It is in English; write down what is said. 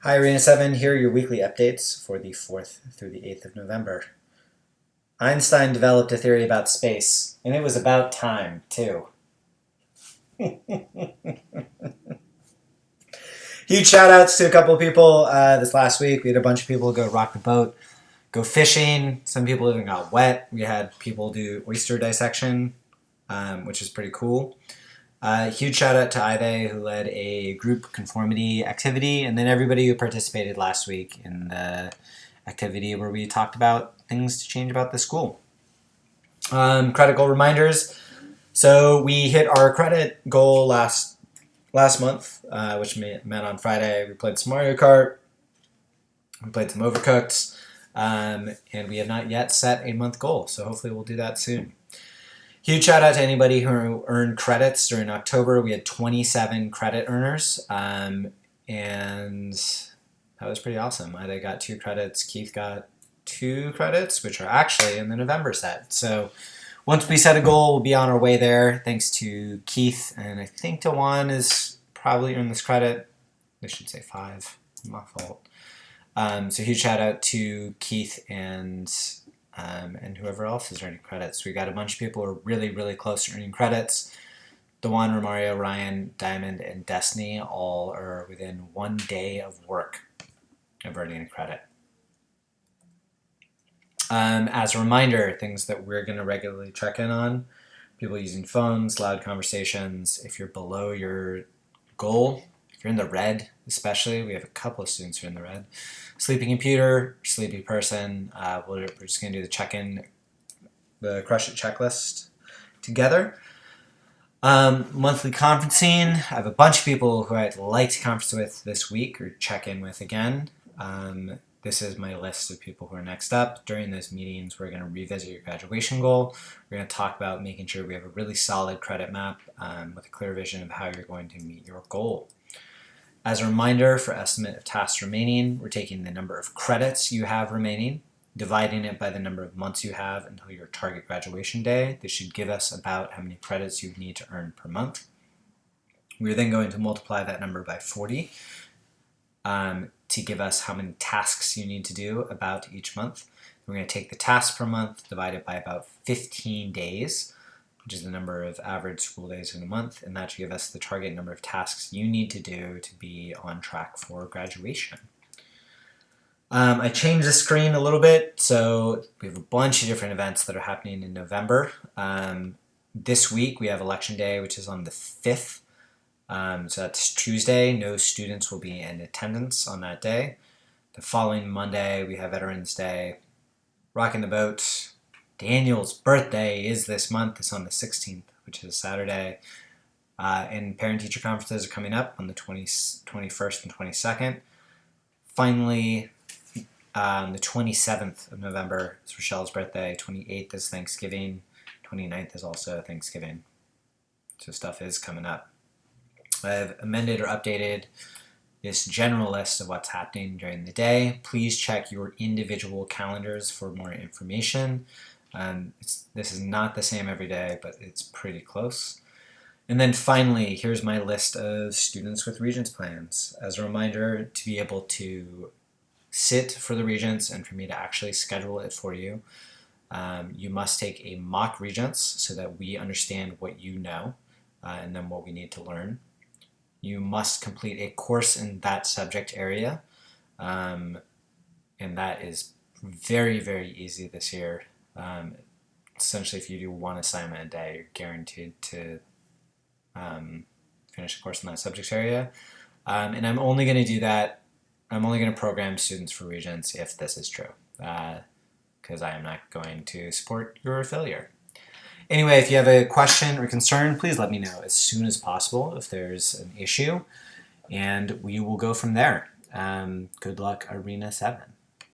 Hi, Arena 7. Here are your weekly updates for the 4th through the 8th of November. Einstein developed a theory about space, and it was about time, too. Huge shout outs to a couple of people this last week. We had a bunch of people go rock the boat, go fishing. Some people even got wet. We had people do oyster dissection, which is pretty cool. Huge shout out to Ive, who led a group conformity activity, and then everybody who participated last week in the activity where we talked about things to change about the school. Credit goal reminders. So we hit our credit goal last month, which met on Friday. We played some Mario Kart. We played some Overcooked. And we have not yet set a month goal, so hopefully we'll do that soon. Huge shout out to anybody who earned credits during October. We had 27 credit earners, and that was pretty awesome. I got 2 credits. Keith got 2 credits, which are actually in the November set. So once we set a goal, we'll be on our way there. Thanks to Keith, and I think Dewan is probably earned this credit. I should say 5. My fault. So huge shout out to Keith and whoever else is earning credits. We got a bunch of people who are really, really close to earning credits. Dewan, Romario, Ryan, Diamond, and Destiny all are within 1 day of work of earning a credit. As a reminder, things that we're going to regularly check in on: people using phones, loud conversations. If you're below your goal, if you're in the red especially, we have a couple of students who are in the red. Sleepy computer, sleepy person. We're just going to do the check-in, the Crush It checklist together. Monthly conferencing. I have a bunch of people who I'd like to conference with this week or check in with again. This is my list of people who are next up. During those meetings, we're going to revisit your graduation goal. We're going to talk about making sure we have a really solid credit map with a clear vision of how you're going to meet your goal. As a reminder, for estimate of tasks remaining, we're taking the number of credits you have remaining, dividing it by the number of months you have until your target graduation day. This should give us about how many credits you need to earn per month. We're then going to multiply that number by 40 to give us how many tasks you need to do about each month. We're going to take the tasks per month, divide it by about 15 days, which is the number of average school days in a month, and that should give us the target number of tasks you need to do to be on track for graduation. I changed the screen a little bit, so we have a bunch of different events that are happening in November. This week we have Election Day, which is on the 5th. So that's Tuesday. No students will be in attendance on that day. The following Monday we have Veterans Day. Rocking the boat. Daniel's birthday is this month. It's on the 16th, which is Saturday. And parent-teacher conferences are coming up on the 21st and 22nd. Finally, the 27th of November is Rochelle's birthday. 28th is Thanksgiving. 29th is also Thanksgiving. So stuff is coming up. I've amended or updated this general list of what's happening during the day. Please check your individual calendars for more information. This is not the same every day, but it's pretty close. And then finally, here's my list of students with Regents plans. As a reminder, to be able to sit for the Regents and for me to actually schedule it for you, you must take a mock Regents so that we understand what you know and then what we need to learn. You must complete a course in that subject area, and that is very, very easy this year. Essentially, if you do one assignment a day, you're guaranteed to finish a course in that subject area. And I'm only going to do that. I'm only going to program students for Regents if this is true, because I am not going to support your failure. Anyway, if you have a question or concern, please let me know as soon as possible if there's an issue, and we will go from there. Good luck, Arena 7.